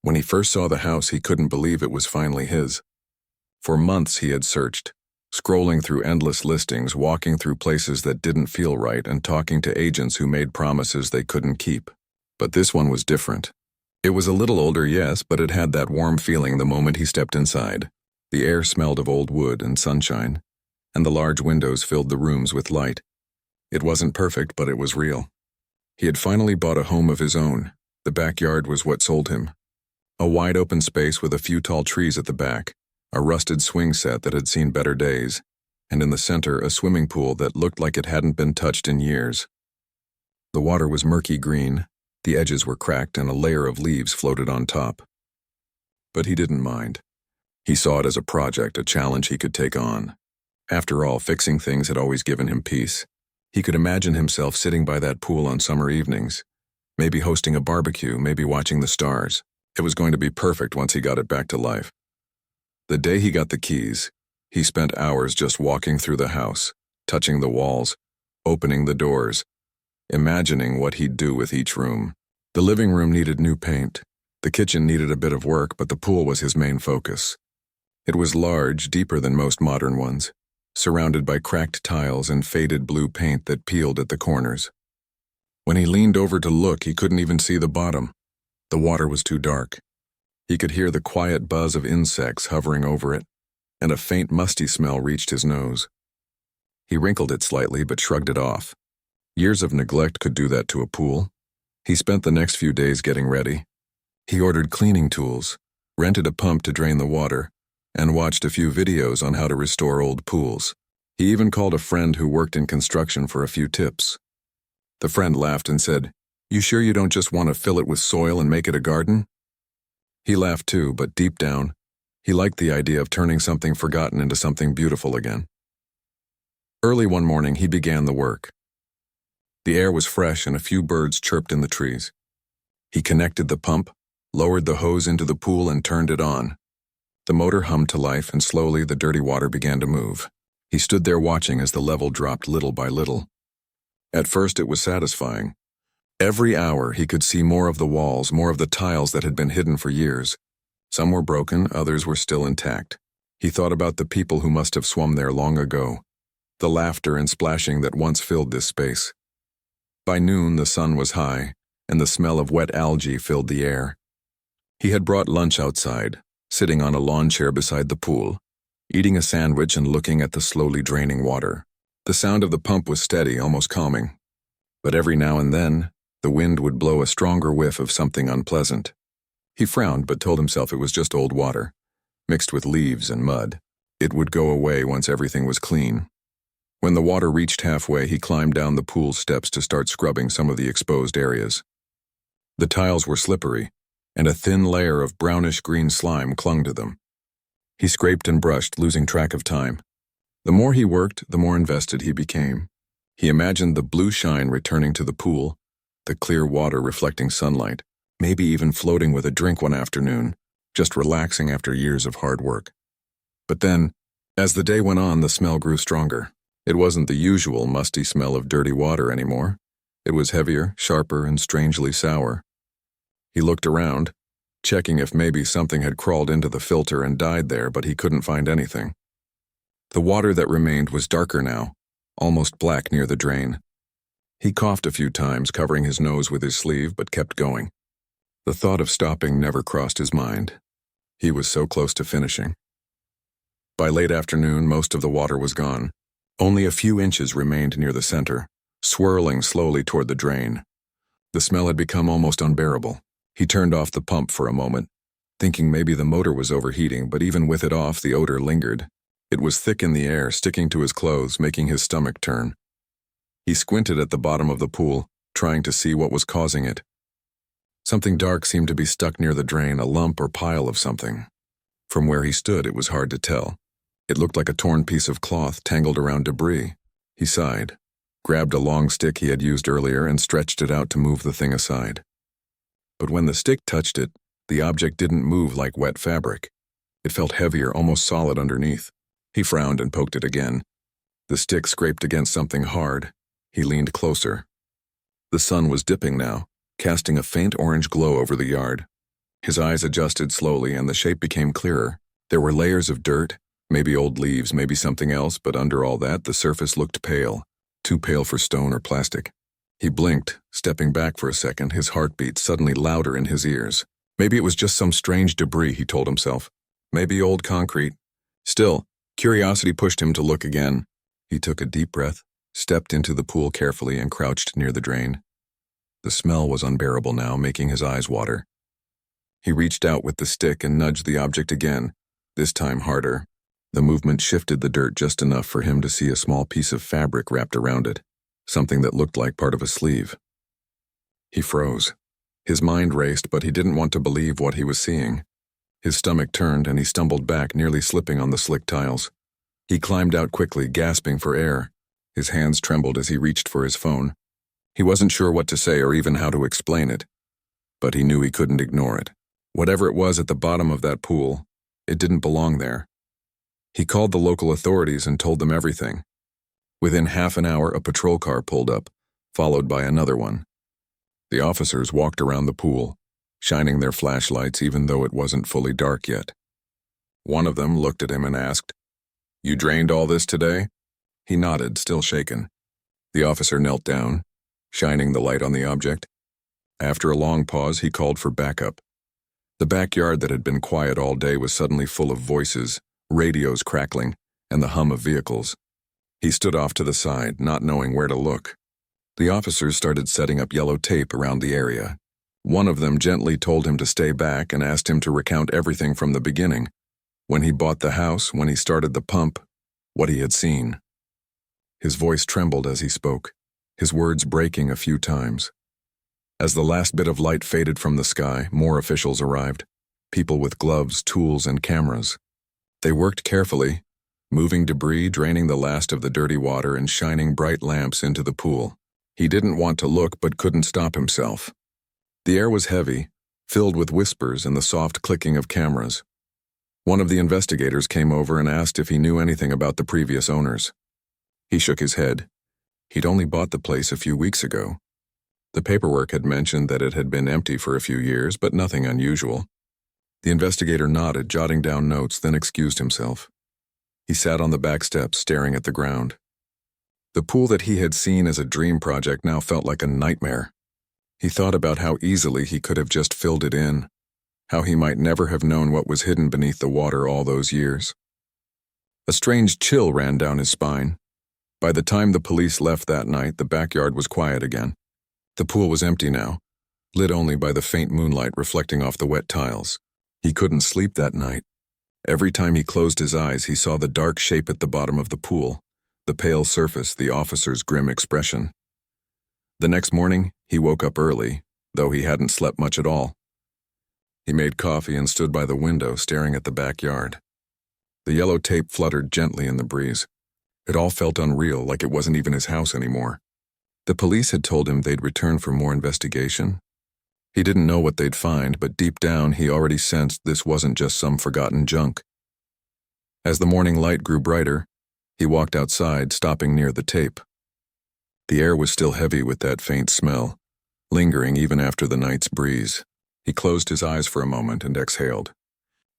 When he first saw the house, he couldn't believe it was finally his. For months he had searched, scrolling through endless listings, walking through places that didn't feel right, and talking to agents who made promises they couldn't keep. But this one was different. It was a little older, yes, but it had that warm feeling the moment he stepped inside. The air smelled of old wood and sunshine, and the large windows filled the rooms with light. It wasn't perfect, but it was real. He had finally bought a home of his own. The backyard was what sold him. A wide open space with a few tall trees at the back, a rusted swing set that had seen better days, and in the center a swimming pool that looked like it hadn't been touched in years. The water was murky green, the edges were cracked, and a layer of leaves floated on top. But he didn't mind. He saw it as a project, a challenge he could take on. After all, fixing things had always given him peace. He could imagine himself sitting by that pool on summer evenings, maybe hosting a barbecue, maybe watching the stars. It was going to be perfect once he got it back to life. The day he got the keys, he spent hours just walking through the house, touching the walls, opening the doors, imagining what he'd do with each room. The living room needed new paint. The kitchen needed a bit of work, but the pool was his main focus. It was large, deeper than most modern ones, surrounded by cracked tiles and faded blue paint that peeled at the corners. When he leaned over to look, he couldn't even see the bottom. The water was too dark. He could hear the quiet buzz of insects hovering over it, and a faint musty smell reached his nose. He wrinkled it slightly but shrugged it off. Years of neglect could do that to a pool. He spent the next few days getting ready. He ordered cleaning tools, rented a pump to drain the water, and watched a few videos on how to restore old pools. He even called a friend who worked in construction for a few tips. The friend laughed and said, "You sure you don't just want to fill it with soil and make it a garden?" He laughed too, but deep down, he liked the idea of turning something forgotten into something beautiful again. Early one morning, he began the work. The air was fresh and a few birds chirped in the trees. He connected the pump, lowered the hose into the pool, and turned it on. The motor hummed to life, and slowly the dirty water began to move. He stood there watching as the level dropped little by little. At first it was satisfying. Every hour he could see more of the walls, more of the tiles that had been hidden for years. Some were broken, others were still intact. He thought about the people who must have swum there long ago, the laughter and splashing that once filled this space. By noon the sun was high, and the smell of wet algae filled the air. He had brought lunch outside, sitting on a lawn chair beside the pool, eating a sandwich and looking at the slowly draining water. The sound of the pump was steady, almost calming. But every now and then, the wind would blow a stronger whiff of something unpleasant. He frowned but told himself it was just old water, mixed with leaves and mud. It would go away once everything was clean. When the water reached halfway, he climbed down the pool steps to start scrubbing some of the exposed areas. The tiles were slippery, and a thin layer of brownish-green slime clung to them. He scraped and brushed, losing track of time. The more he worked, the more invested he became. He imagined the blue shine returning to the pool, the clear water reflecting sunlight, maybe even floating with a drink one afternoon, just relaxing after years of hard work. But then, as the day went on, the smell grew stronger. It wasn't the usual musty smell of dirty water anymore. It was heavier, sharper, and strangely sour. He looked around, checking if maybe something had crawled into the filter and died there, but he couldn't find anything. The water that remained was darker now, almost black near the drain. He coughed a few times, covering his nose with his sleeve, but kept going. The thought of stopping never crossed his mind. He was so close to finishing. By late afternoon, most of the water was gone. Only a few inches remained near the center, swirling slowly toward the drain. The smell had become almost unbearable. He turned off the pump for a moment, thinking maybe the motor was overheating, but even with it off, the odor lingered. It was thick in the air, sticking to his clothes, making his stomach turn. He squinted at the bottom of the pool, trying to see what was causing it. Something dark seemed to be stuck near the drain, a lump or pile of something. From where he stood, it was hard to tell. It looked like a torn piece of cloth tangled around debris. He sighed, grabbed a long stick he had used earlier, and stretched it out to move the thing aside. But when the stick touched it, the object didn't move like wet fabric. It felt heavier, almost solid underneath. He frowned and poked it again. The stick scraped against something hard. He leaned closer. The sun was dipping now, casting a faint orange glow over the yard. His eyes adjusted slowly and the shape became clearer. There were layers of dirt, maybe old leaves, maybe something else, but under all that, the surface looked pale, too pale for stone or plastic. He blinked, stepping back for a second, his heartbeat suddenly louder in his ears. Maybe it was just some strange debris, he told himself. Maybe old concrete. Still, curiosity pushed him to look again. He took a deep breath, stepped into the pool carefully, and crouched near the drain. The smell was unbearable now, making his eyes water. He reached out with the stick and nudged the object again, this time harder. The movement shifted the dirt just enough for him to see a small piece of fabric wrapped around it, something that looked like part of a sleeve. He froze. His mind raced, but he didn't want to believe what he was seeing. His stomach turned and he stumbled back, nearly slipping on the slick tiles. He climbed out quickly, gasping for air. His hands trembled as he reached for his phone. He wasn't sure what to say or even how to explain it, but he knew he couldn't ignore it. Whatever it was at the bottom of that pool, it didn't belong there. He called the local authorities and told them everything. Within half an hour, a patrol car pulled up, followed by another one. The officers walked around the pool, shining their flashlights even though it wasn't fully dark yet. One of them looked at him and asked, "You drained all this today?" He nodded, still shaken. The officer knelt down, shining the light on the object. After a long pause, he called for backup. The backyard that had been quiet all day was suddenly full of voices, radios crackling, and the hum of vehicles. He stood off to the side, not knowing where to look. The officers started setting up yellow tape around the area. One of them gently told him to stay back and asked him to recount everything from the beginning. When he bought the house, when he started the pump, what he had seen. His voice trembled as he spoke, his words breaking a few times. As the last bit of light faded from the sky, more officials arrived, people with gloves, tools, and cameras. They worked carefully, moving debris, draining the last of the dirty water, and shining bright lamps into the pool. He didn't want to look but couldn't stop himself. The air was heavy, filled with whispers and the soft clicking of cameras. One of the investigators came over and asked if he knew anything about the previous owners. He shook his head. He'd only bought the place a few weeks ago. The paperwork had mentioned that it had been empty for a few years, but nothing unusual. The investigator nodded, jotting down notes, then excused himself. He sat on the back steps, staring at the ground. The pool that he had seen as a dream project now felt like a nightmare. He thought about how easily he could have just filled it in, how he might never have known what was hidden beneath the water all those years. A strange chill ran down his spine. By the time the police left that night, the backyard was quiet again. The pool was empty now, lit only by the faint moonlight reflecting off the wet tiles. He couldn't sleep that night. Every time he closed his eyes, he saw the dark shape at the bottom of the pool, the pale surface, the officer's grim expression. The next morning, he woke up early, though he hadn't slept much at all. He made coffee and stood by the window, staring at the backyard. The yellow tape fluttered gently in the breeze. It all felt unreal, like it wasn't even his house anymore. The police had told him they'd return for more investigation. He didn't know what they'd find, but deep down he already sensed this wasn't just some forgotten junk. As the morning light grew brighter, he walked outside, stopping near the tape. The air was still heavy with that faint smell, lingering even after the night's breeze. He closed his eyes for a moment and exhaled.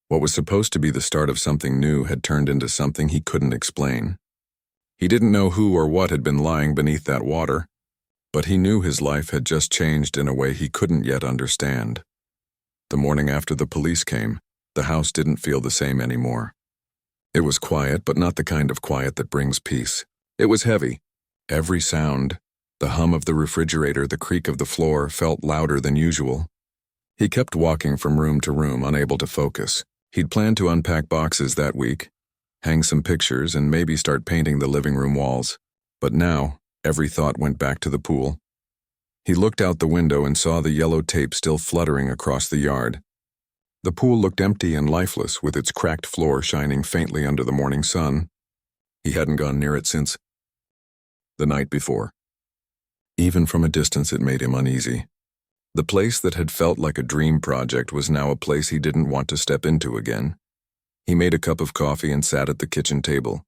What was supposed to be the start of something new had turned into something he couldn't explain. He didn't know who or what had been lying beneath that water, but he knew his life had just changed in a way he couldn't yet understand. The morning after the police came, the house didn't feel the same anymore. It was quiet, but not the kind of quiet that brings peace. It was heavy. Every sound, the hum of the refrigerator, the creak of the floor, felt louder than usual. He kept walking from room to room, unable to focus. He'd planned to unpack boxes that week, hang some pictures, and maybe start painting the living room walls. But now, every thought went back to the pool. He looked out the window and saw the yellow tape still fluttering across the yard. The pool looked empty and lifeless, with its cracked floor shining faintly under the morning sun. He hadn't gone near it since the night before. Even from a distance, it made him uneasy. The place that had felt like a dream project was now a place he didn't want to step into again. He made a cup of coffee and sat at the kitchen table.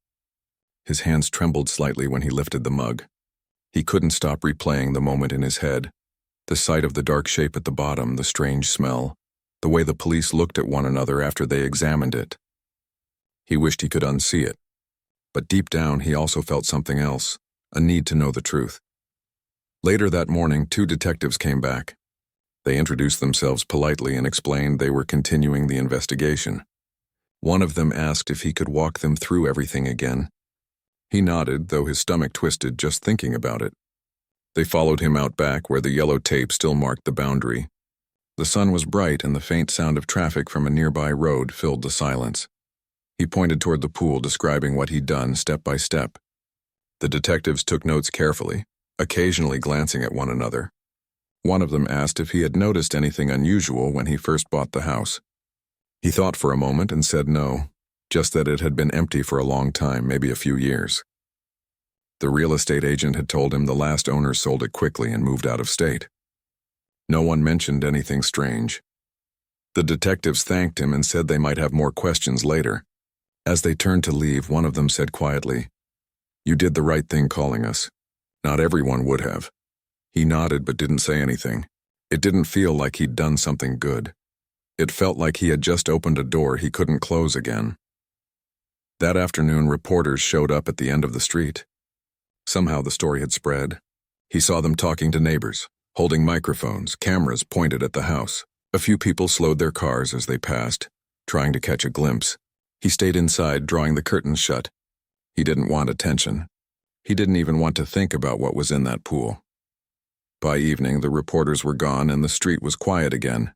His hands trembled slightly when he lifted the mug. He couldn't stop replaying the moment in his head. The sight of the dark shape at the bottom, the strange smell, the way the police looked at one another after they examined it. He wished he could unsee it, but deep down he also felt something else, a need to know the truth. Later that morning, 2 detectives came back. They introduced themselves politely and explained they were continuing the investigation. One of them asked if he could walk them through everything again. He nodded, though his stomach twisted just thinking about it. They followed him out back where the yellow tape still marked the boundary. The sun was bright and the faint sound of traffic from a nearby road filled the silence. He pointed toward the pool, describing what he'd done step by step. The detectives took notes carefully, occasionally glancing at one another. One of them asked if he had noticed anything unusual when he first bought the house. He thought for a moment and said no, just that it had been empty for a long time, maybe a few years. The real estate agent had told him the last owner sold it quickly and moved out of state. No one mentioned anything strange. The detectives thanked him and said they might have more questions later. As they turned to leave, one of them said quietly, "You did the right thing calling us. Not everyone would have." He nodded but didn't say anything. It didn't feel like he'd done something good. It felt like he had just opened a door he couldn't close again. That afternoon, reporters showed up at the end of the street. Somehow the story had spread. He saw them talking to neighbors, holding microphones, cameras pointed at the house. A few people slowed their cars as they passed, trying to catch a glimpse. He stayed inside, drawing the curtains shut. He didn't want attention. He didn't even want to think about what was in that pool. By evening, the reporters were gone and the street was quiet again.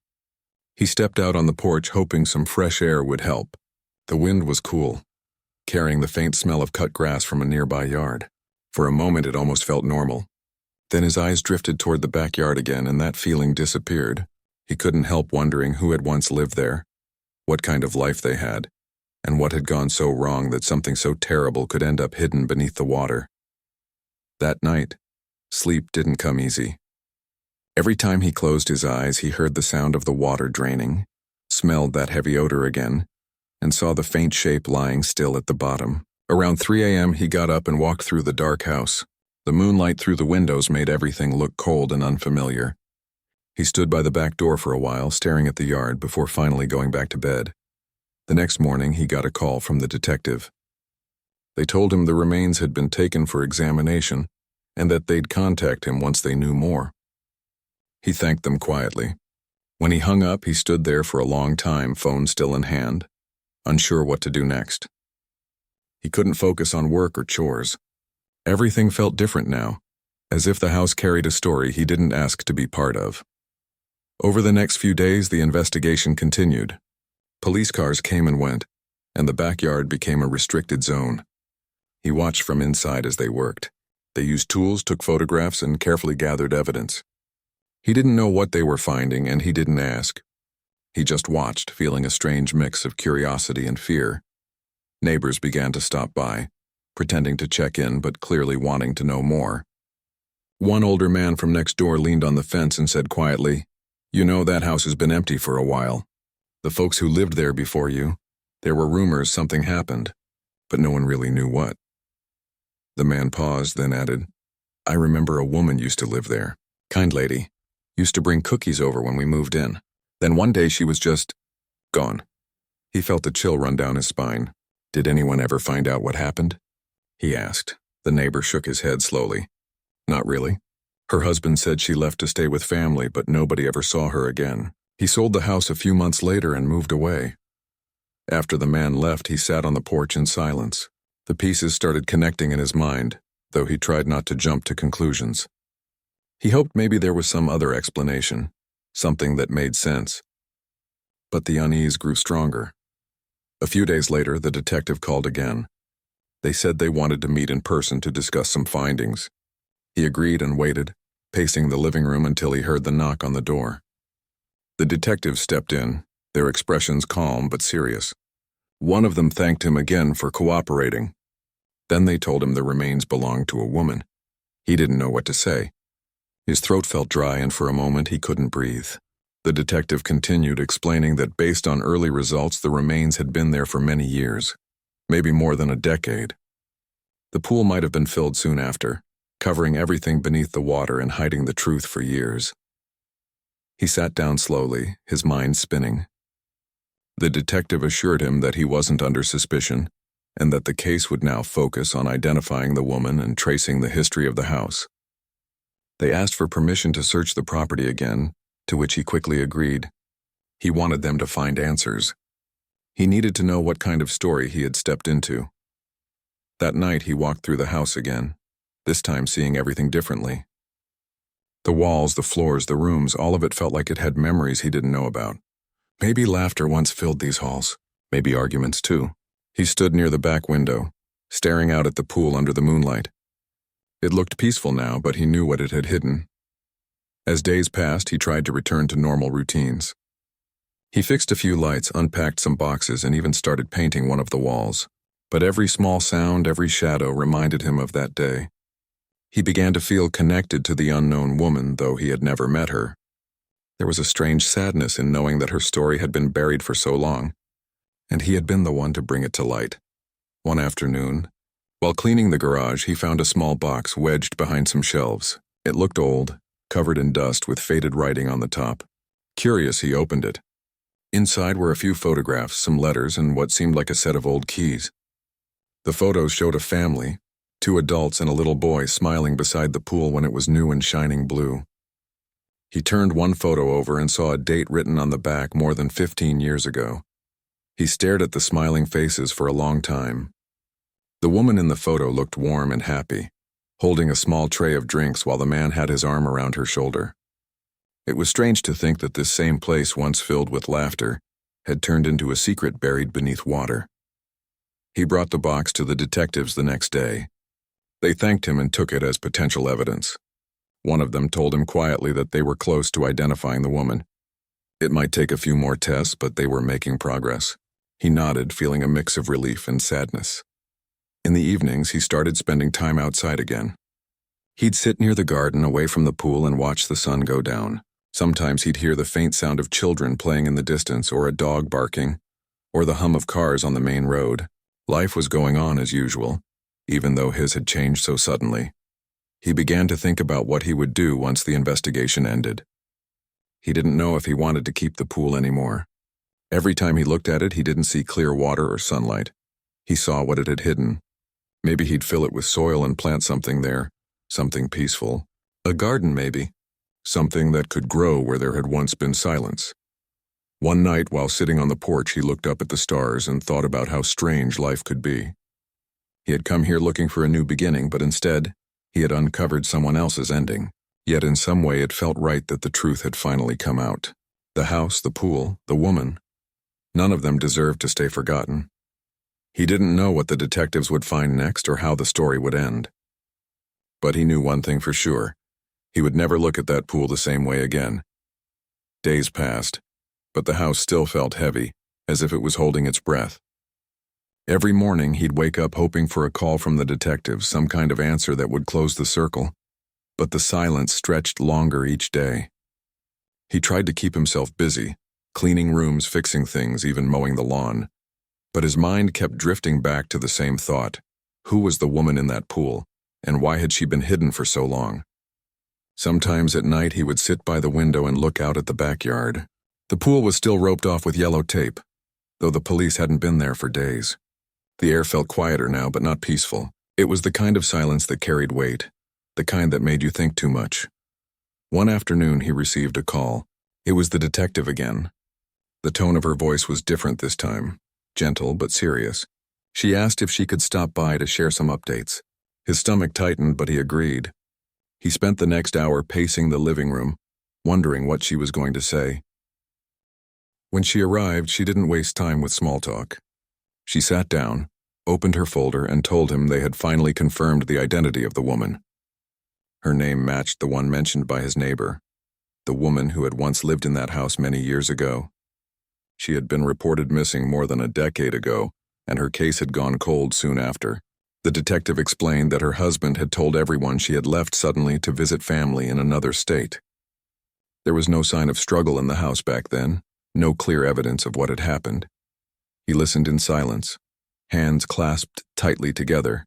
He stepped out on the porch, hoping some fresh air would help. The wind was cool, carrying the faint smell of cut grass from a nearby yard. For a moment, it almost felt normal. Then his eyes drifted toward the backyard again, and that feeling disappeared. He couldn't help wondering who had once lived there, what kind of life they had, and what had gone so wrong that something so terrible could end up hidden beneath the water. That night, sleep didn't come easy. Every time he closed his eyes, he heard the sound of the water draining, smelled that heavy odor again, and saw the faint shape lying still at the bottom. Around 3 a.m., he got up and walked through the dark house. The moonlight through the windows made everything look cold and unfamiliar. He stood by the back door for a while, staring at the yard, before finally going back to bed. The next morning, he got a call from the detective. They told him the remains had been taken for examination and that they'd contact him once they knew more. He thanked them quietly. When he hung up, he stood there for a long time, phone still in hand, unsure what to do next. He couldn't focus on work or chores. Everything felt different now, as if the house carried a story he didn't ask to be part of. Over the next few days, the investigation continued. Police cars came and went, and the backyard became a restricted zone. He watched from inside as they worked. They used tools, took photographs, and carefully gathered evidence. He didn't know what they were finding, and he didn't ask. He just watched, feeling a strange mix of curiosity and fear. Neighbors began to stop by, pretending to check in but clearly wanting to know more. One older man from next door leaned on the fence and said quietly, "You know that house has been empty for a while. The folks who lived there before you, there were rumors something happened, but no one really knew what." The man paused, then added, "I remember a woman used to live there. Kind lady. Used to bring cookies over when we moved in. Then one day she was just gone." He felt a chill run down his spine. "Did anyone ever find out what happened?" he asked. The neighbor shook his head slowly. "Not really. Her husband said she left to stay with family, but nobody ever saw her again. He sold the house a few months later and moved away." After the man left, he sat on the porch in silence. The pieces started connecting in his mind, though he tried not to jump to conclusions. He hoped maybe there was some other explanation, something that made sense. But the unease grew stronger. A few days later, the detective called again. They said they wanted to meet in person to discuss some findings. He agreed and waited, pacing the living room until he heard the knock on the door. The detectives stepped in, their expressions calm but serious. One of them thanked him again for cooperating. Then they told him the remains belonged to a woman. He didn't know what to say. His throat felt dry, and for a moment he couldn't breathe. The detective continued, explaining that based on early results, the remains had been there for many years, maybe more than a decade. The pool might have been filled soon after, covering everything beneath the water and hiding the truth for years. He sat down slowly, his mind spinning. The detective assured him that he wasn't under suspicion, and that the case would now focus on identifying the woman and tracing the history of the house. They asked for permission to search the property again, to which he quickly agreed. He wanted them to find answers. He needed to know what kind of story he had stepped into. That night he walked through the house again, this time seeing everything differently. The walls, the floors, the rooms, all of it felt like it had memories he didn't know about. Maybe laughter once filled these halls, maybe arguments too. He stood near the back window, staring out at the pool under the moonlight. It looked peaceful now, but he knew what it had hidden. As days passed, he tried to return to normal routines. He fixed a few lights, unpacked some boxes, and even started painting one of the walls. But every small sound, every shadow reminded him of that day. He began to feel connected to the unknown woman, though he had never met her. There was a strange sadness in knowing that her story had been buried for so long, and he had been the one to bring it to light. One afternoon, while cleaning the garage, he found a small box wedged behind some shelves. It looked old, covered in dust with faded writing on the top. Curious, he opened it. Inside were a few photographs, some letters, and what seemed like a set of old keys. The photos showed a family, 2 adults and a little boy smiling beside the pool when it was new and shining blue. He turned one photo over and saw a date written on the back more than 15 years ago. He stared at the smiling faces for a long time. The woman in the photo looked warm and happy, holding a small tray of drinks while the man had his arm around her shoulder. It was strange to think that this same place, once filled with laughter, had turned into a secret buried beneath water. He brought the box to the detectives the next day. They thanked him and took it as potential evidence. One of them told him quietly that they were close to identifying the woman. It might take a few more tests, but they were making progress. He nodded, feeling a mix of relief and sadness. In the evenings, he started spending time outside again. He'd sit near the garden away from the pool and watch the sun go down. Sometimes he'd hear the faint sound of children playing in the distance, or a dog barking, or the hum of cars on the main road. Life was going on as usual, even though his had changed so suddenly. He began to think about what he would do once the investigation ended. He didn't know if he wanted to keep the pool anymore. Every time he looked at it, he didn't see clear water or sunlight. He saw what it had hidden. Maybe he'd fill it with soil and plant something there, something peaceful. A garden, maybe. Something that could grow where there had once been silence. One night, while sitting on the porch, he looked up at the stars and thought about how strange life could be. He had come here looking for a new beginning, but instead, he had uncovered someone else's ending. Yet in some way it felt right that the truth had finally come out. The house, the pool, the woman. None of them deserved to stay forgotten. He didn't know what the detectives would find next or how the story would end. But he knew one thing for sure. He would never look at that pool the same way again. Days passed, but the house still felt heavy, as if it was holding its breath. Every morning he'd wake up hoping for a call from the detectives, some kind of answer that would close the circle. But the silence stretched longer each day. He tried to keep himself busy, cleaning rooms, fixing things, even mowing the lawn. But his mind kept drifting back to the same thought. Who was the woman in that pool, and why had she been hidden for so long? Sometimes at night he would sit by the window and look out at the backyard. The pool was still roped off with yellow tape, though the police hadn't been there for days. The air felt quieter now, but not peaceful. It was the kind of silence that carried weight, the kind that made you think too much. One afternoon he received a call. It was the detective again. The tone of her voice was different this time, gentle but serious. She asked if she could stop by to share some updates. His stomach tightened, but he agreed. He spent the next hour pacing the living room, wondering what she was going to say. When she arrived, she didn't waste time with small talk. She sat down, opened her folder, and told him they had finally confirmed the identity of the woman. Her name matched the one mentioned by his neighbor, the woman who had once lived in that house many years ago. She had been reported missing more than a decade ago, and her case had gone cold soon after. The detective explained that her husband had told everyone she had left suddenly to visit family in another state. There was no sign of struggle in the house back then, no clear evidence of what had happened. He listened in silence, hands clasped tightly together.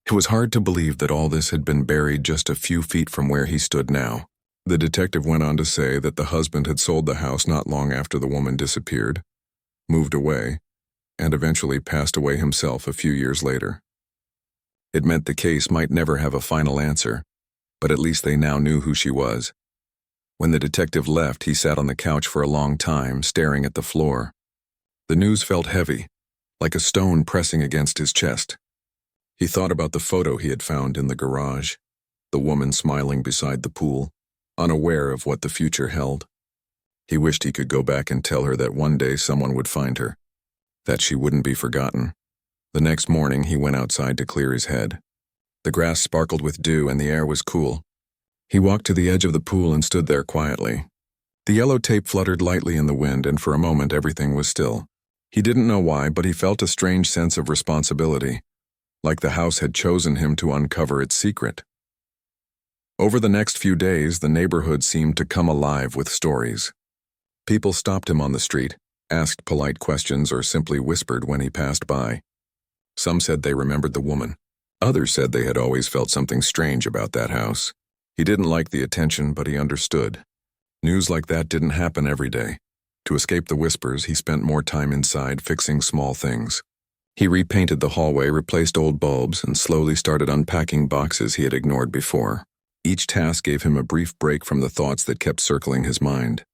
It was hard to believe that all this had been buried just a few feet from where he stood now. The detective went on to say that the husband had sold the house not long after the woman disappeared, moved away, and eventually passed away himself a few years later. It meant the case might never have a final answer, but at least they now knew who she was. When the detective left, he sat on the couch for a long time, staring at the floor. The news felt heavy, like a stone pressing against his chest. He thought about the photo he had found in the garage, the woman smiling beside the pool, unaware of what the future held. He wished he could go back and tell her that one day someone would find her, that she wouldn't be forgotten. The next morning, he went outside to clear his head. The grass sparkled with dew and the air was cool. He walked to the edge of the pool and stood there quietly. The yellow tape fluttered lightly in the wind, and for a moment everything was still. He didn't know why, but he felt a strange sense of responsibility, like the house had chosen him to uncover its secret. Over the next few days, the neighborhood seemed to come alive with stories. People stopped him on the street, asked polite questions, or simply whispered when he passed by. Some said they remembered the woman. Others said they had always felt something strange about that house. He didn't like the attention, but he understood. News like that didn't happen every day. To escape the whispers, he spent more time inside fixing small things. He repainted the hallway, replaced old bulbs, and slowly started unpacking boxes he had ignored before. Each task gave him a brief break from the thoughts that kept circling his mind.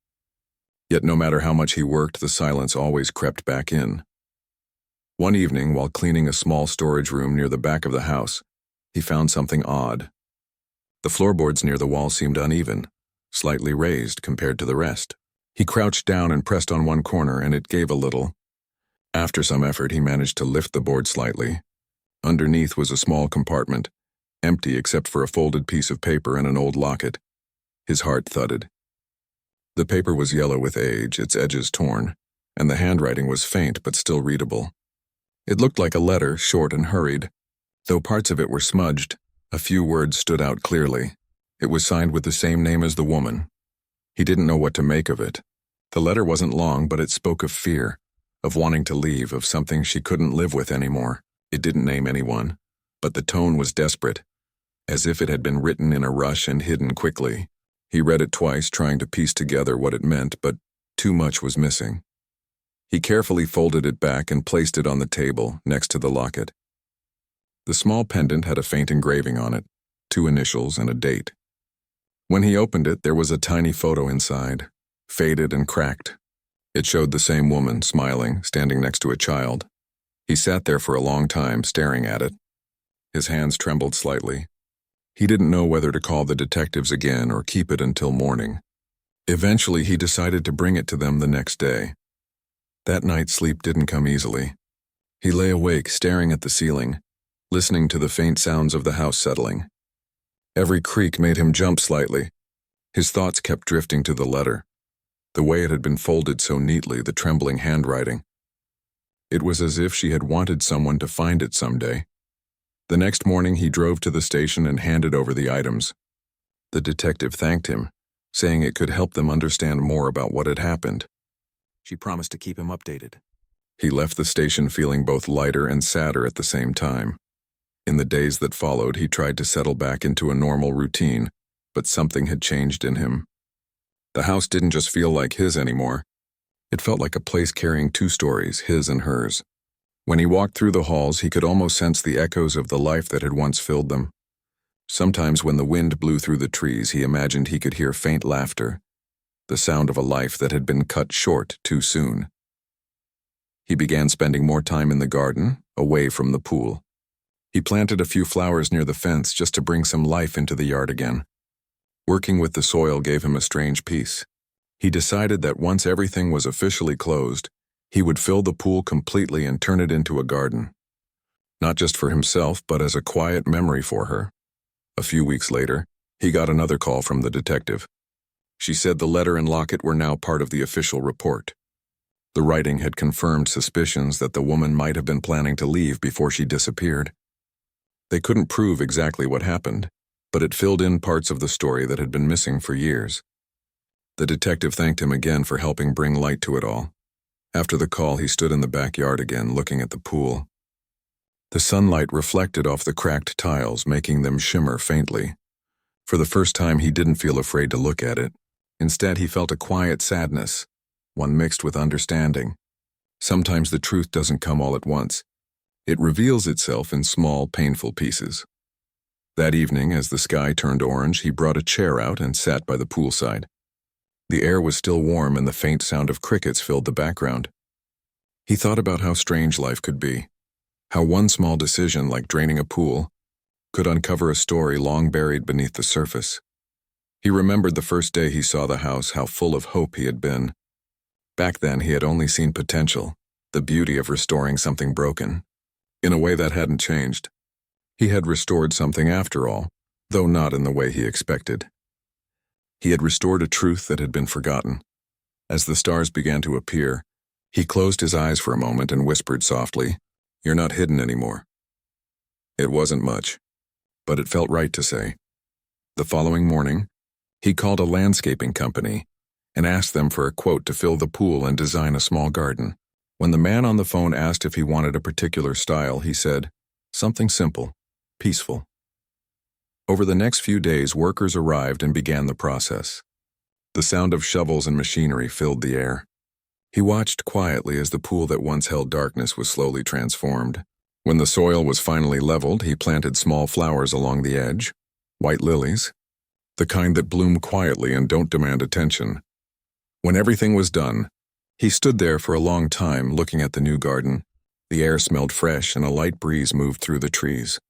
Yet no matter how much he worked, the silence always crept back in. One evening, while cleaning a small storage room near the back of the house, he found something odd. The floorboards near the wall seemed uneven, slightly raised compared to the rest. He crouched down and pressed on one corner, and it gave a little. After some effort, he managed to lift the board slightly. Underneath was a small compartment, empty except for a folded piece of paper and an old locket. His heart thudded. The paper was yellow with age, its edges torn, and the handwriting was faint but still readable. It looked like a letter, short and hurried. Though parts of it were smudged, a few words stood out clearly. It was signed with the same name as the woman. He didn't know what to make of it. The letter wasn't long, but it spoke of fear, of wanting to leave, of something she couldn't live with anymore. It didn't name anyone, but the tone was desperate, as if it had been written in a rush and hidden quickly. He read it twice, trying to piece together what it meant, but too much was missing. He carefully folded it back and placed it on the table next to the locket. The small pendant had a faint engraving on it, 2 initials and a date. When he opened it, there was a tiny photo inside, faded and cracked. It showed the same woman, smiling, standing next to a child. He sat there for a long time, staring at it. His hands trembled slightly. He didn't know whether to call the detectives again or keep it until morning. Eventually, he decided to bring it to them the next day. That night, sleep didn't come easily. He lay awake, staring at the ceiling, listening to the faint sounds of the house settling. Every creak made him jump slightly. His thoughts kept drifting to the letter, the way it had been folded so neatly, the trembling handwriting. It was as if she had wanted someone to find it someday. The next morning, he drove to the station and handed over the items. The detective thanked him, saying it could help them understand more about what had happened. She promised to keep him updated. He left the station feeling both lighter and sadder at the same time. In the days that followed, he tried to settle back into a normal routine, but something had changed in him. The house didn't just feel like his anymore. It felt like a place carrying 2 stories, his and hers. When he walked through the halls, he could almost sense the echoes of the life that had once filled them. Sometimes when the wind blew through the trees, he imagined he could hear faint laughter, the sound of a life that had been cut short too soon. He began spending more time in the garden, away from the pool. He planted a few flowers near the fence just to bring some life into the yard again. Working with the soil gave him a strange peace. He decided that once everything was officially closed, he would fill the pool completely and turn it into a garden. Not just for himself, but as a quiet memory for her. A few weeks later, he got another call from the detective. She said the letter and locket were now part of the official report. The writing had confirmed suspicions that the woman might have been planning to leave before she disappeared. They couldn't prove exactly what happened, but it filled in parts of the story that had been missing for years. The detective thanked him again for helping bring light to it all. After the call, he stood in the backyard again, looking at the pool. The sunlight reflected off the cracked tiles, making them shimmer faintly. For the first time, he didn't feel afraid to look at it. Instead, he felt a quiet sadness, one mixed with understanding. Sometimes the truth doesn't come all at once. It reveals itself in small, painful pieces. That evening, as the sky turned orange, he brought a chair out and sat by the poolside. The air was still warm and the faint sound of crickets filled the background. He thought about how strange life could be, how one small decision like draining a pool could uncover a story long buried beneath the surface. He remembered the first day he saw the house, how full of hope he had been. Back then, he had only seen potential, the beauty of restoring something broken. In a way that hadn't changed. He had restored something after all, though not in the way he expected. He had restored a truth that had been forgotten. As the stars began to appear, he closed his eyes for a moment and whispered softly, "You're not hidden anymore." It wasn't much, but it felt right to say. The following morning, he called a landscaping company and asked them for a quote to fill the pool and design a small garden. When the man on the phone asked if he wanted a particular style, he said, "Something simple, peaceful." Over the next few days, workers arrived and began the process. The sound of shovels and machinery filled the air. He watched quietly as the pool that once held darkness was slowly transformed. When the soil was finally leveled, he planted small flowers along the edge, white lilies, the kind that bloom quietly and don't demand attention. When everything was done, he stood there for a long time looking at the new garden. The air smelled fresh and a light breeze moved through the trees.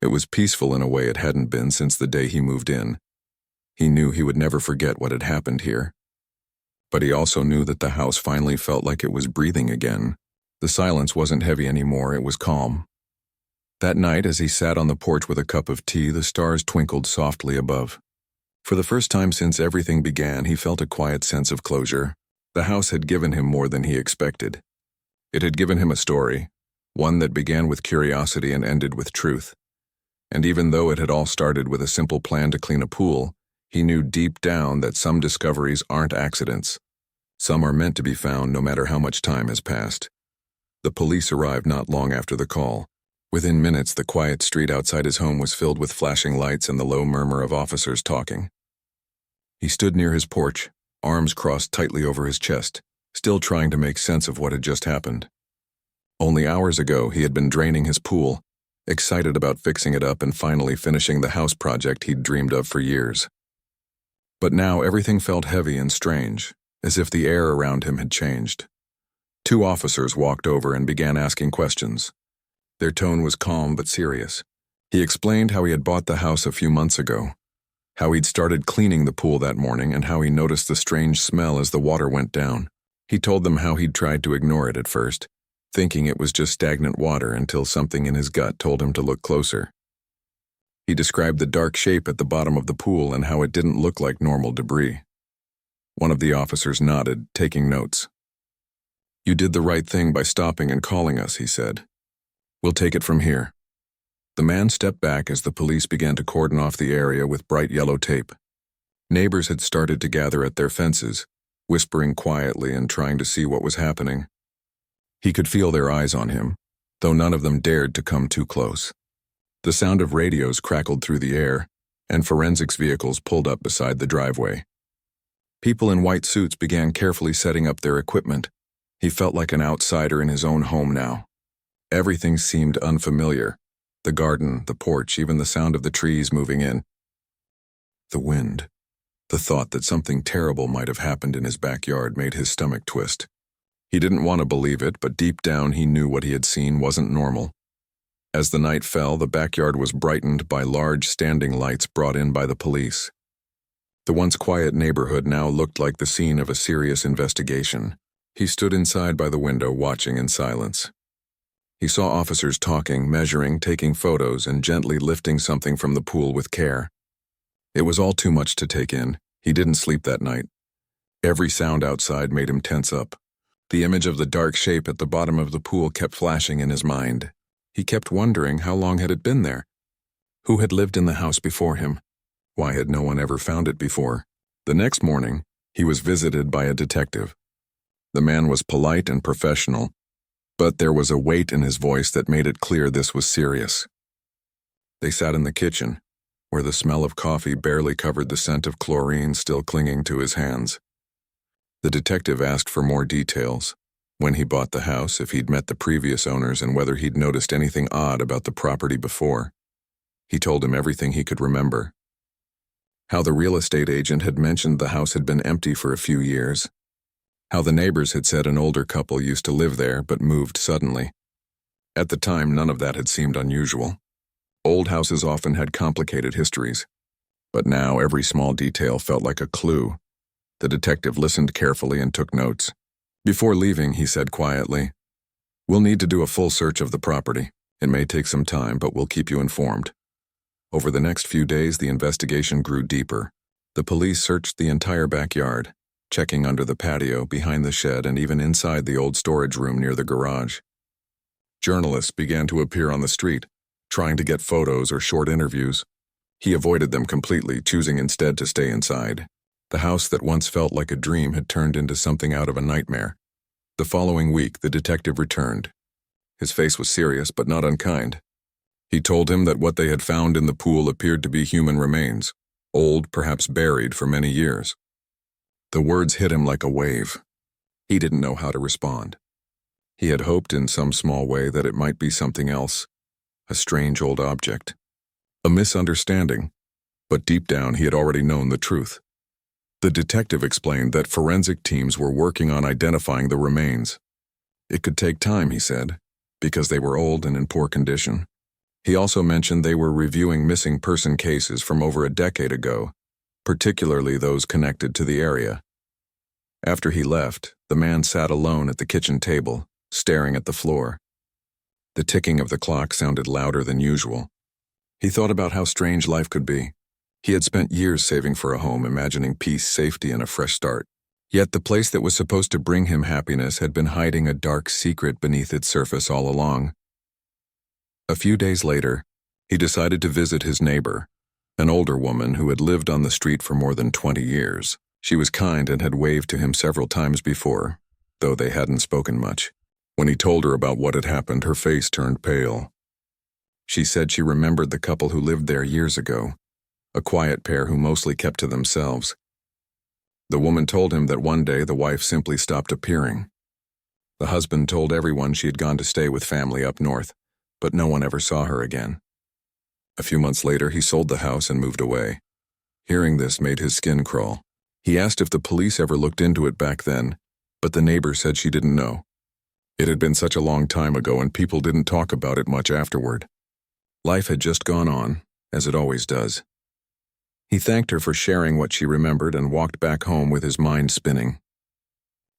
It was peaceful in a way it hadn't been since the day he moved in. He knew he would never forget what had happened here. But he also knew that the house finally felt like it was breathing again. The silence wasn't heavy anymore, it was calm. That night, as he sat on the porch with a cup of tea, the stars twinkled softly above. For the first time since everything began, he felt a quiet sense of closure. The house had given him more than he expected. It had given him a story, one that began with curiosity and ended with truth. And even though it had all started with a simple plan to clean a pool, he knew deep down that some discoveries aren't accidents. Some are meant to be found no matter how much time has passed. The police arrived not long after the call. Within minutes, the quiet street outside his home was filled with flashing lights and the low murmur of officers talking. He stood near his porch, arms crossed tightly over his chest, still trying to make sense of what had just happened. Only hours ago, he had been draining his pool, excited about fixing it up and finally finishing the house project he'd dreamed of for years. But now everything felt heavy and strange, as if the air around him had changed. Two officers walked over and began asking questions. Their tone was calm but serious. He explained how he had bought the house a few months ago, how he'd started cleaning the pool that morning, and how he noticed the strange smell as the water went down. He told them how he'd tried to ignore it at first, thinking it was just stagnant water until something in his gut told him to look closer. He described the dark shape at the bottom of the pool and how it didn't look like normal debris. One of the officers nodded, taking notes. "You did the right thing by stopping and calling us," he said. "We'll take it from here." The man stepped back as the police began to cordon off the area with bright yellow tape. Neighbors had started to gather at their fences, whispering quietly and trying to see what was happening. He could feel their eyes on him, though none of them dared to come too close. The sound of radios crackled through the air, and forensics vehicles pulled up beside the driveway. People in white suits began carefully setting up their equipment. He felt like an outsider in his own home now. Everything seemed unfamiliar. The garden, the porch, even the sound of the trees moving in. The wind. The thought that something terrible might have happened in his backyard made his stomach twist. He didn't want to believe it, but deep down he knew what he had seen wasn't normal. As the night fell, the backyard was brightened by large standing lights brought in by the police. The once quiet neighborhood now looked like the scene of a serious investigation. He stood inside by the window, watching in silence. He saw officers talking, measuring, taking photos, and gently lifting something from the pool with care. It was all too much to take in. He didn't sleep that night. Every sound outside made him tense up. The image of the dark shape at the bottom of the pool kept flashing in his mind. He kept wondering how long had it been there? Who had lived in the house before him? Why had no one ever found it before? The next morning, he was visited by a detective. The man was polite and professional, but there was a weight in his voice that made it clear this was serious. They sat in the kitchen, where the smell of coffee barely covered the scent of chlorine still clinging to his hands. The detective asked for more details: when he bought the house, if he'd met the previous owners, and whether he'd noticed anything odd about the property before. He told him everything he could remember. How the real estate agent had mentioned the house had been empty for a few years. How the neighbors had said an older couple used to live there but moved suddenly. At the time, none of that had seemed unusual. Old houses often had complicated histories. But now every small detail felt like a clue. The detective listened carefully and took notes. Before leaving, he said quietly, "We'll need to do a full search of the property. It may take some time, but we'll keep you informed." Over the next few days, the investigation grew deeper. The police searched the entire backyard, checking under the patio, behind the shed, and even inside the old storage room near the garage. Journalists began to appear on the street, trying to get photos or short interviews. He avoided them completely, choosing instead to stay inside. The house that once felt like a dream had turned into something out of a nightmare. The following week, the detective returned. His face was serious but not unkind. He told him that what they had found in the pool appeared to be human remains, old, perhaps buried for many years. The words hit him like a wave. He didn't know how to respond. He had hoped in some small way that it might be something else, a strange old object, a misunderstanding, but deep down he had already known the truth. The detective explained that forensic teams were working on identifying the remains. It could take time, he said, because they were old and in poor condition. He also mentioned they were reviewing missing person cases from over a decade ago, particularly those connected to the area. After he left, the man sat alone at the kitchen table, staring at the floor. The ticking of the clock sounded louder than usual. He thought about how strange life could be. He had spent years saving for a home, imagining peace, safety, and a fresh start. Yet the place that was supposed to bring him happiness had been hiding a dark secret beneath its surface all along. A few days later, he decided to visit his neighbor, an older woman who had lived on the street for more than 20 years. She was kind and had waved to him several times before, though they hadn't spoken much. When he told her about what had happened, her face turned pale. She said she remembered the couple who lived there years ago, a quiet pair who mostly kept to themselves. The woman told him that one day the wife simply stopped appearing. The husband told everyone she had gone to stay with family up north, but no one ever saw her again. A few months later, he sold the house and moved away. Hearing this made his skin crawl. He asked if the police ever looked into it back then, but the neighbor said she didn't know. It had been such a long time ago and people didn't talk about it much afterward. Life had just gone on, as it always does. He thanked her for sharing what she remembered and walked back home with his mind spinning.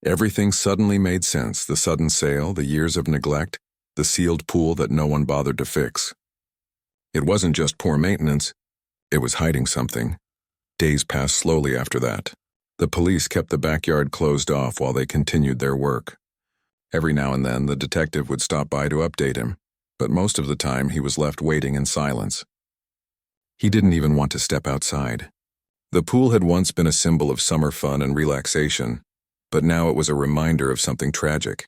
Everything suddenly made sense: the sudden sale, the years of neglect, the sealed pool that no one bothered to fix. It wasn't just poor maintenance, it was hiding something. Days passed slowly after that. The police kept the backyard closed off while they continued their work. Every now and then, the detective would stop by to update him, but most of the time he was left waiting in silence. He didn't even want to step outside. The pool had once been a symbol of summer fun and relaxation, but now it was a reminder of something tragic.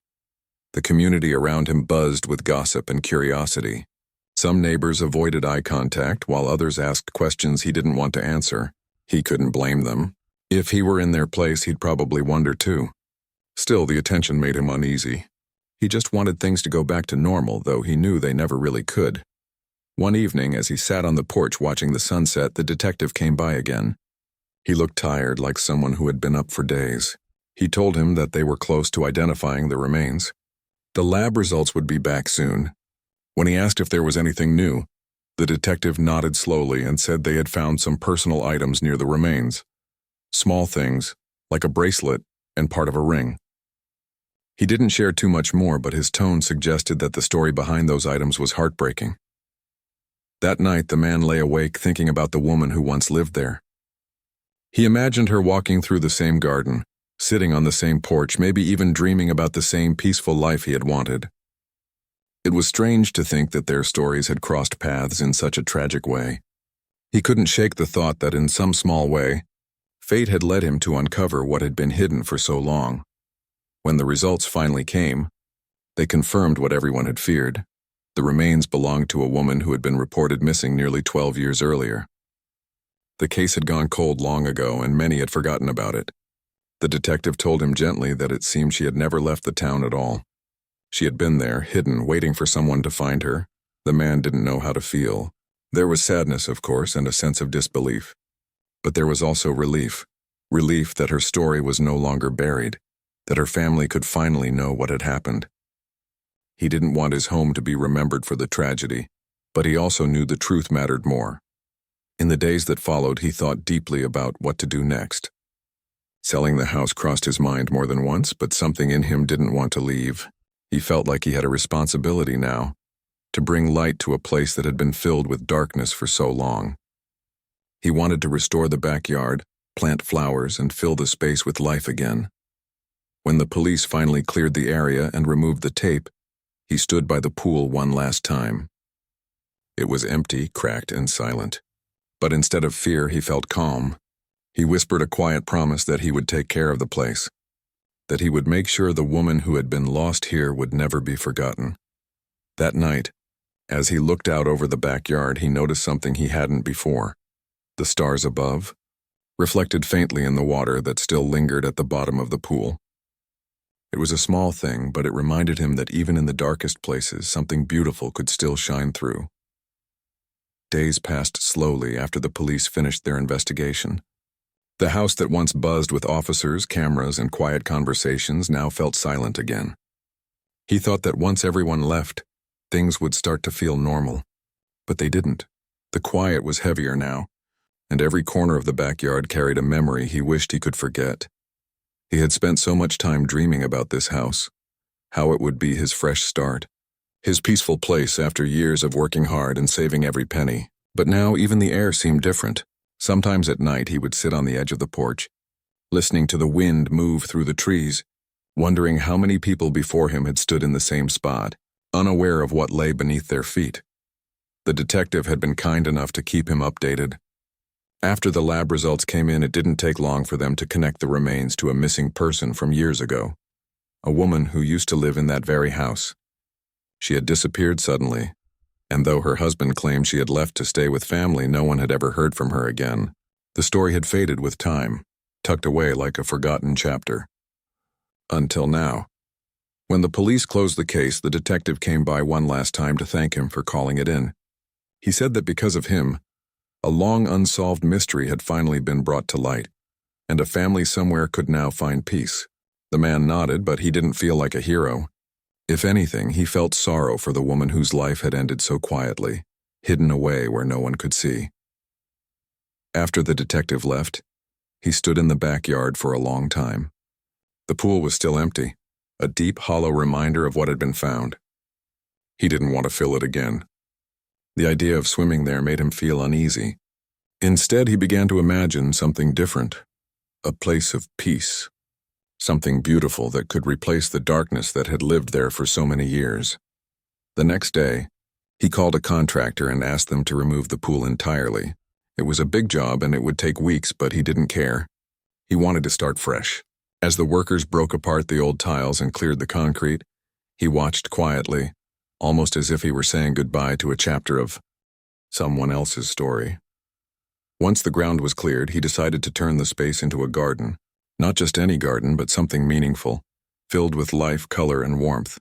The community around him buzzed with gossip and curiosity. Some neighbors avoided eye contact, while others asked questions he didn't want to answer. He couldn't blame them. If he were in their place, he'd probably wonder too. Still, the attention made him uneasy. He just wanted things to go back to normal, though he knew they never really could. One evening, as he sat on the porch watching the sunset, the detective came by again. He looked tired, like someone who had been up for days. He told him that they were close to identifying the remains. The lab results would be back soon. When he asked if there was anything new, the detective nodded slowly and said they had found some personal items near the remains. Small things, like a bracelet and part of a ring. He didn't share too much more, but his tone suggested that the story behind those items was heartbreaking. That night, the man lay awake thinking about the woman who once lived there. He imagined her walking through the same garden, sitting on the same porch, maybe even dreaming about the same peaceful life he had wanted. It was strange to think that their stories had crossed paths in such a tragic way. He couldn't shake the thought that in some small way, fate had led him to uncover what had been hidden for so long. When the results finally came, they confirmed what everyone had feared. The remains belonged to a woman who had been reported missing nearly 12 years earlier. The case had gone cold long ago, and many had forgotten about it. The detective told him gently that it seemed she had never left the town at all. She had been there, hidden, waiting for someone to find her. The man didn't know how to feel. There was sadness, of course, and a sense of disbelief. But there was also relief. Relief that her story was no longer buried, that her family could finally know what had happened. He didn't want his home to be remembered for the tragedy, but he also knew the truth mattered more. In the days that followed, he thought deeply about what to do next. Selling the house crossed his mind more than once, but something in him didn't want to leave. He felt like he had a responsibility now, to bring light to a place that had been filled with darkness for so long. He wanted to restore the backyard, plant flowers, and fill the space with life again. When the police finally cleared the area and removed the tape, he stood by the pool one last time. It was empty, cracked, and silent. But instead of fear, he felt calm. He whispered a quiet promise that he would take care of the place, that he would make sure the woman who had been lost here would never be forgotten. That night, as he looked out over the backyard, he noticed something he hadn't before. The stars above, reflected faintly in the water that still lingered at the bottom of the pool. It was a small thing, but it reminded him that even in the darkest places, something beautiful could still shine through. Days passed slowly after the police finished their investigation. The house that once buzzed with officers, cameras, and quiet conversations now felt silent again. He thought that once everyone left, things would start to feel normal. But they didn't. The quiet was heavier now, and every corner of the backyard carried a memory he wished he could forget. He had spent so much time dreaming about this house, how it would be his fresh start, his peaceful place after years of working hard and saving every penny. But now even the air seemed different. Sometimes at night he would sit on the edge of the porch, listening to the wind move through the trees, wondering how many people before him had stood in the same spot, unaware of what lay beneath their feet. The detective had been kind enough to keep him updated. After the lab results came in, it didn't take long for them to connect the remains to a missing person from years ago, a woman who used to live in that very house. She had disappeared suddenly, and though her husband claimed she had left to stay with family, no one had ever heard from her again. The story had faded with time, tucked away like a forgotten chapter. Until now. When the police closed the case, the detective came by one last time to thank him for calling it in. He said that because of him, a long unsolved mystery had finally been brought to light, and a family somewhere could now find peace. The man nodded, but he didn't feel like a hero. If anything, he felt sorrow for the woman whose life had ended so quietly, hidden away where no one could see. After the detective left, he stood in the backyard for a long time. The pool was still empty, a deep, hollow reminder of what had been found. He didn't want to fill it again. The idea of swimming there made him feel uneasy. Instead, he began to imagine something different, a place of peace, something beautiful that could replace the darkness that had lived there for so many years. The next day, he called a contractor and asked them to remove the pool entirely. It was a big job and it would take weeks, but he didn't care. He wanted to start fresh. As the workers broke apart the old tiles and cleared the concrete, he watched quietly, almost as if he were saying goodbye to a chapter of someone else's story. Once the ground was cleared, he decided to turn the space into a garden. Not just any garden, but something meaningful, filled with life, color, and warmth.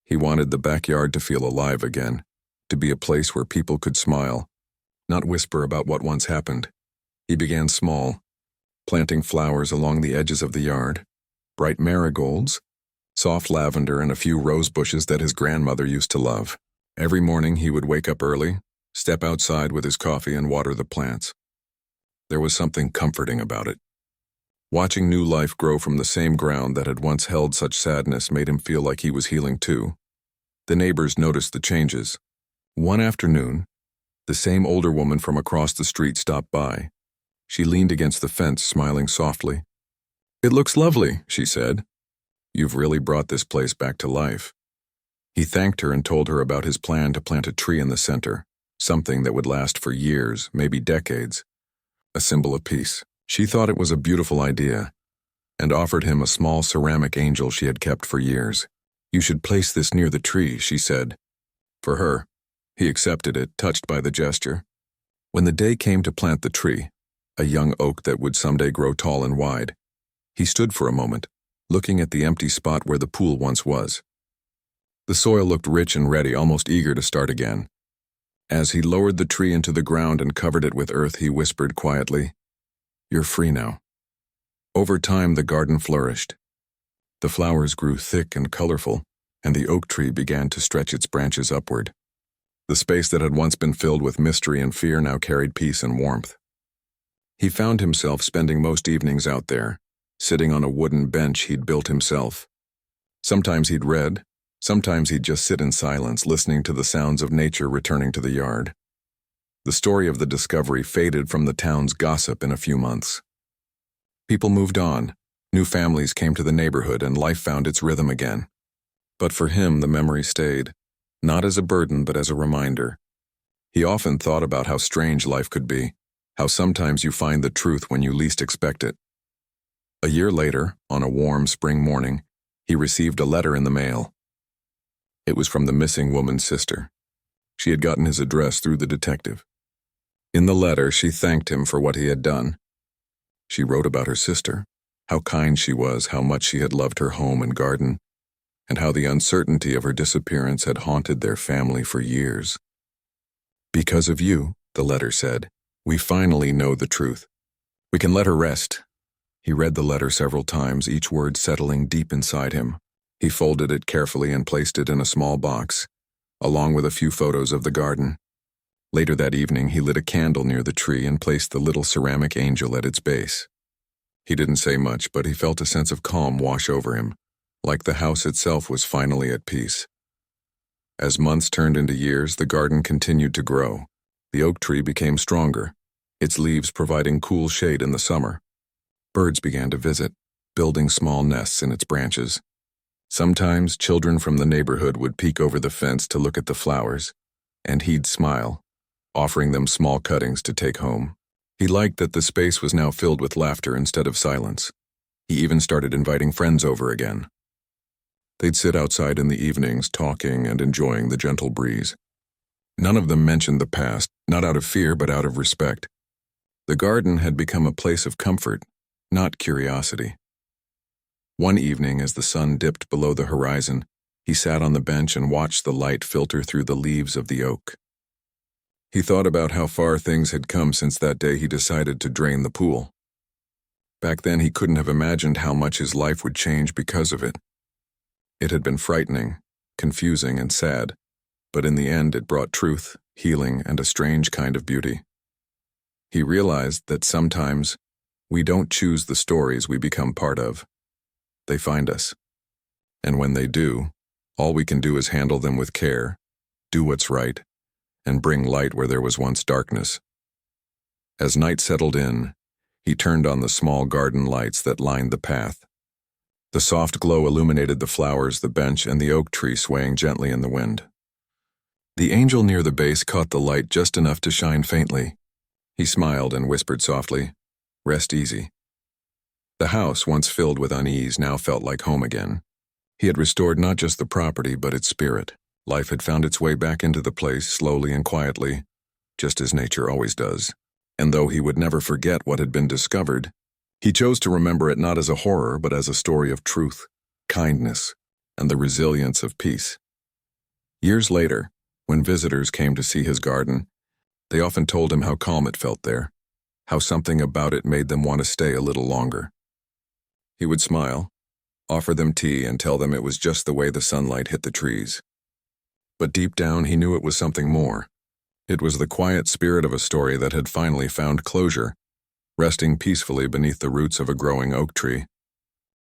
He wanted the backyard to feel alive again, to be a place where people could smile, not whisper about what once happened. He began small, planting flowers along the edges of the yard, bright marigolds, soft lavender, and a few rose bushes that his grandmother used to love. Every morning he would wake up early, step outside with his coffee, and water the plants. There was something comforting about it. Watching new life grow from the same ground that had once held such sadness made him feel like he was healing too. The neighbors noticed the changes. One afternoon, the same older woman from across the street stopped by. She leaned against the fence, smiling softly. "It looks lovely," she said. "You've really brought this place back to life." He thanked her and told her about his plan to plant a tree in the center, something that would last for years, maybe decades, a symbol of peace. She thought it was a beautiful idea, and offered him a small ceramic angel she had kept for years. "You should place this near the tree," she said. For her, he accepted it, touched by the gesture. When the day came to plant the tree, a young oak that would someday grow tall and wide, he stood for a moment, looking at the empty spot where the pool once was. The soil looked rich and ready, almost eager to start again. As he lowered the tree into the ground and covered it with earth, he whispered quietly, "You're free now." Over time, the garden flourished. The flowers grew thick and colorful, and the oak tree began to stretch its branches upward. The space that had once been filled with mystery and fear now carried peace and warmth. He found himself spending most evenings out there, sitting on a wooden bench he'd built himself. Sometimes he'd read, sometimes he'd just sit in silence, listening to the sounds of nature returning to the yard. The story of the discovery faded from the town's gossip in a few months. People moved on, new families came to the neighborhood, and life found its rhythm again. But for him, the memory stayed, not as a burden but as a reminder. He often thought about how strange life could be, how sometimes you find the truth when you least expect it. A year later, on a warm spring morning, he received a letter in the mail. It was from the missing woman's sister. She had gotten his address through the detective. In the letter, she thanked him for what he had done. She wrote about her sister, how kind she was, how much she had loved her home and garden, and how the uncertainty of her disappearance had haunted their family for years. "Because of you," the letter said, "we finally know the truth. We can let her rest." He read the letter several times, each word settling deep inside him. He folded it carefully and placed it in a small box, along with a few photos of the garden. Later that evening, he lit a candle near the tree and placed the little ceramic angel at its base. He didn't say much, but he felt a sense of calm wash over him, like the house itself was finally at peace. As months turned into years, the garden continued to grow. The oak tree became stronger, its leaves providing cool shade in the summer. Birds began to visit, building small nests in its branches. Sometimes children from the neighborhood would peek over the fence to look at the flowers, and he'd smile, offering them small cuttings to take home. He liked that the space was now filled with laughter instead of silence. He even started inviting friends over again. They'd sit outside in the evenings, talking and enjoying the gentle breeze. None of them mentioned the past, not out of fear but out of respect. The garden had become a place of comfort, not curiosity. One evening, as the sun dipped below the horizon, he sat on the bench and watched the light filter through the leaves of the oak. He thought about how far things had come since that day he decided to drain the pool. Back then, he couldn't have imagined how much his life would change because of it. It had been frightening, confusing, and sad, but in the end it brought truth, healing, and a strange kind of beauty. He realized that sometimes we don't choose the stories we become part of. They find us. And when they do, all we can do is handle them with care, do what's right, and bring light where there was once darkness. As night settled in, he turned on the small garden lights that lined the path. The soft glow illuminated the flowers, the bench, and the oak tree swaying gently in the wind. The angel near the base caught the light just enough to shine faintly. He smiled and whispered softly, "Rest easy." The house, once filled with unease, now felt like home again. He had restored not just the property, but its spirit. Life had found its way back into the place, slowly and quietly, just as nature always does. And though he would never forget what had been discovered, he chose to remember it not as a horror, but as a story of truth, kindness, and the resilience of peace. Years later, when visitors came to see his garden, they often told him how calm it felt there, how something about it made them want to stay a little longer. He would smile, offer them tea, and tell them it was just the way the sunlight hit the trees. But deep down, he knew it was something more. It was the quiet spirit of a story that had finally found closure, resting peacefully beneath the roots of a growing oak tree.